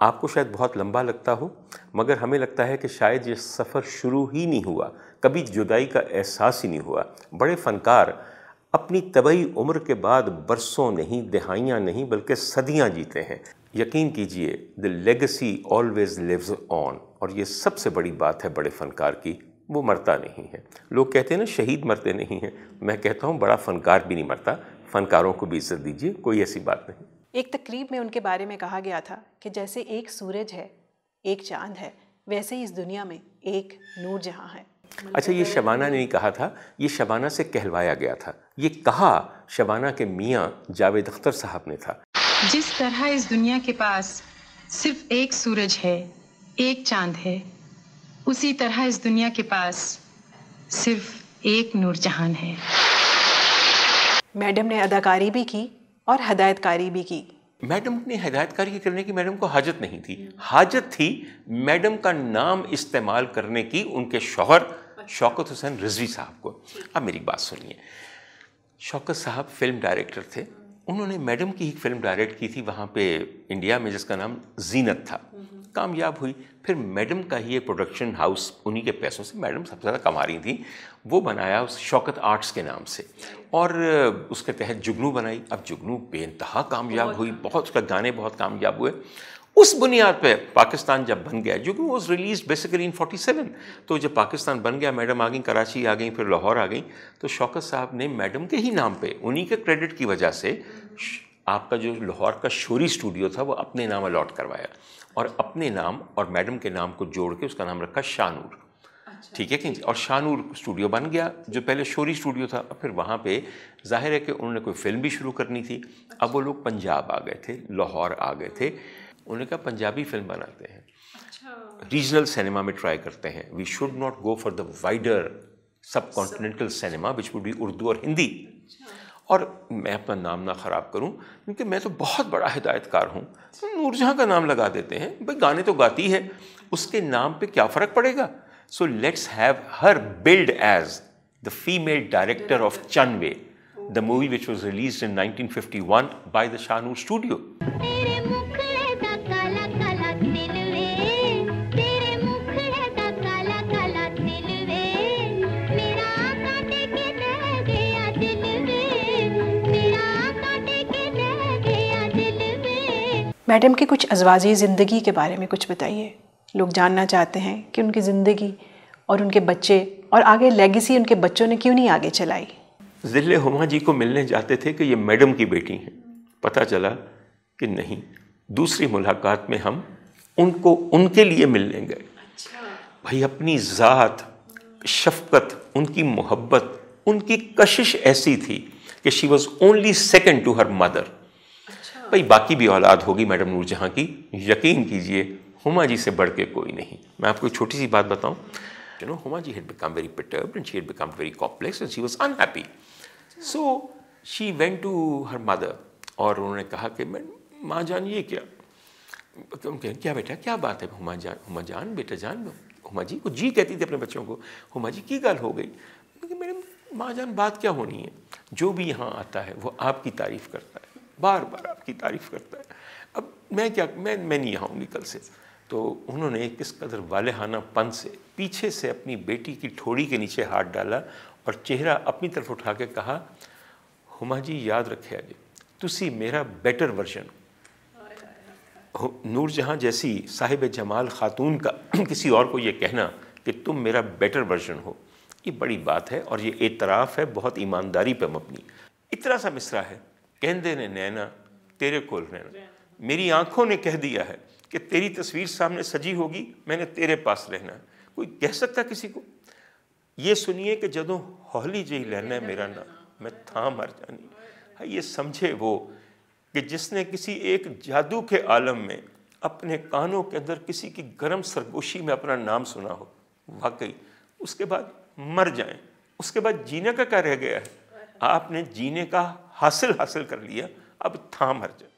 آپ کو شاید بہت لمبا لگتا ہو، مگر ہمیں لگتا ہے کہ شاید یہ سفر شروع ہی نہیں ہوا، کبھی جدائی کا احساس ہی نہیں ہوا۔ بڑے فنکار اپنی طبعی عمر کے بعد برسوں نہیں، دہائیاں نہیں، بلکہ صدیاں جیتے ہیں۔ یقین کیجئے the legacy always lives on، اور یہ سب سے بڑی بات ہے بڑے فنکار کی، وہ مرتا نہیں ہے۔ لوگ کہتے ہیں نا شہید مرتے نہیں ہیں، میں کہتا ہوں بڑا فنکار بھی نہیں مرتا، فنکاروں کو بھی عزت دیجئے، کوئی ایسی بات نہیں۔ ایک تقریب میں ان کے بارے میں کہا گیا تھا کہ جیسے ایک سورج ہے، ایک چاند ہے، ویسے ہی اس دنیا میں ایک نور جہاں ہے۔ اچھا، یہ شبانہ نے نہیں کہا تھا، یہ شبانہ سے کہلوایا گیا تھا۔ یہ کہا شبانہ کے میاں جاوید اختر صاحب نے تھا۔ جس طرح اس دنیا کے پاس صرف ایک سورج ہے، ایک چاند ہے، اسی طرح اس دنیا کے پاس صرف ایک نور جہان ہے۔ میڈم نے اداکاری بھی کی اور ہدایت کاری بھی کی۔ میڈم نے ہدایت کاری کرنے کی میڈم کو حاجت نہیں تھی، حاجت تھی میڈم کا نام استعمال کرنے کی ان کے شوہر شوکت حسین رضوی صاحب کو۔ اب میری بات سنیے، شوکت صاحب فلم ڈائریکٹر تھے، انہوں نے میڈم کی ایک فلم ڈائریکٹ کی تھی وہاں پہ انڈیا میں، جس کا نام زینت تھا، کامیاب ہوئی۔ پھر میڈم کا ہی ایک پروڈکشن ہاؤس، انہی کے پیسوں سے میڈم سب سے زیادہ کما رہی تھیں، وہ بنایا اس شوکت آرٹس کے نام سے، اور اس کے تحت جگنو بنائی۔ اب جگنو بے انتہا کامیاب ہوئی، بہت، اس کا گانے بہت کامیاب ہوئے۔ اس بنیاد پہ پاکستان جب بن گیا، جگنو واز ریلیز بیسیکلی ان 47، تو جب پاکستان بن گیا، میڈم آ گئیں، کراچی آ گئیں، پھر لاہور آ گئیں، تو شوکت صاحب نے میڈم کے ہی نام پہ، انہی کے کریڈٹ کی وجہ سے، آپ کا جو لاہور کا شوری اسٹوڈیو تھا وہ اپنے نام الاٹ کروایا، اور اپنے نام اور میڈم کے نام کو جوڑ کے اس کا نام رکھا شاہ نور۔ ٹھیک ہے کہ، اور شاہ نور اسٹوڈیو بن گیا جو پہلے شوری اسٹوڈیو تھا۔ پھر وہاں پہ ظاہر ہے کہ انہوں نے کوئی فلم بھی شروع کرنی تھی، اب وہ لوگ پنجاب آ گئے تھے، لاہور آ گئے تھے، انہوں نے کہا پنجابی فلم بناتے ہیں، ریجنل سینما میں ٹرائی کرتے ہیں، we should not go for the wider subcontinental cinema which would be Urdu اور ہندی۔ اور میں اپنا نام نہ خراب کروں کیونکہ میں تو بہت بڑا ہدایت کار ہوں، نور جہاں کا نام لگا دیتے ہیں، بھائی گانے تو گاتی ہے، اس کے نام پہ کیا فرق پڑے گا؟ So let's have her build as the female director of Chanwe, the movie which was released in 1951 by the Shah Noor studio. Madam کی کچھ ازواجی زندگی کے بارے میں کچھ بتائیے، لوگ جاننا چاہتے ہیں کہ ان کی زندگی اور ان کے بچے اور آگے لیگیسی ان کے بچوں نے کیوں نہیں آگے چلائی۔ ذل ہما جی کو ملنے جاتے تھے کہ یہ میڈم کی بیٹی ہیں، پتہ چلا کہ نہیں، دوسری ملاقات میں ہم ان کو ان کے لیے ملنے گئے۔ بھائی اپنی ذات، شفقت، ان کی محبت، ان کی کشش ایسی تھی کہ she was only second to her mother. بھائی باقی بھی اولاد ہوگی میڈم نور جہاں کی، یقین کیجئے ہما جی سے بڑھ کے کوئی نہیں۔ میں آپ کو ایک چھوٹی سی بات بتاؤں، ہما جی had become very perturbed and she had become very complex and she was unhappy. So she went to her mother اور انہوں نے کہا کہ ماں جان یہ کیا بیٹا کیا بات ہے؟ ہما جان بیٹا جان، ہما جی کو جی کہتی تھی اپنے بچوں کو، ہما جی کی گل ہو گئی؟ میڈم ماں جان بات کیا ہونی ہے، جو بھی یہاں آتا ہے وہ آپ کی تعریف کرتا ہے، بار بار آپ کی تعریف کرتا ہے، اب میں کیا، میں نہیں آؤں گی کل سے۔ تو انہوں نے کس قدر والہانہ پن سے پیچھے سے اپنی بیٹی کی ٹھوڑی کے نیچے ہاتھ ڈالا اور چہرہ اپنی طرف اٹھا کے کہا، ہما جی یاد رکھے جی تسی میرا بیٹر ورژن۔ نور جہاں جیسی صاحب جمال خاتون کا کسی اور کو یہ کہنا کہ تم میرا بیٹر ورژن ہو، یہ بڑی بات ہے، اور یہ اعتراف ہے بہت ایمانداری پہ مبنی۔ اتنا سا مصرع ہے، کہندے نے نینا تیرے کول رہنا، میری آنکھوں نے کہہ دیا ہے کہ تیری تصویر سامنے سجی ہوگی، میں نے تیرے پاس رہنا ہے۔ کوئی کہہ سکتا کسی کو؟ یہ سنیے کہ جدوں ہولی جی لینا ہے میرا نام، میں تھا مر جانی۔ یہ سمجھے وہ کہ جس نے کسی ایک جادو کے عالم میں اپنے کانوں کے اندر کسی کی گرم سرگوشی میں اپنا نام سنا ہو، واقعی اس کے بعد مر جائیں، اس کے بعد جینے کا کیا رہ گیا ہے؟ آپ نے جینے کا حاصل کر لیا، اب تھا مر جائیں۔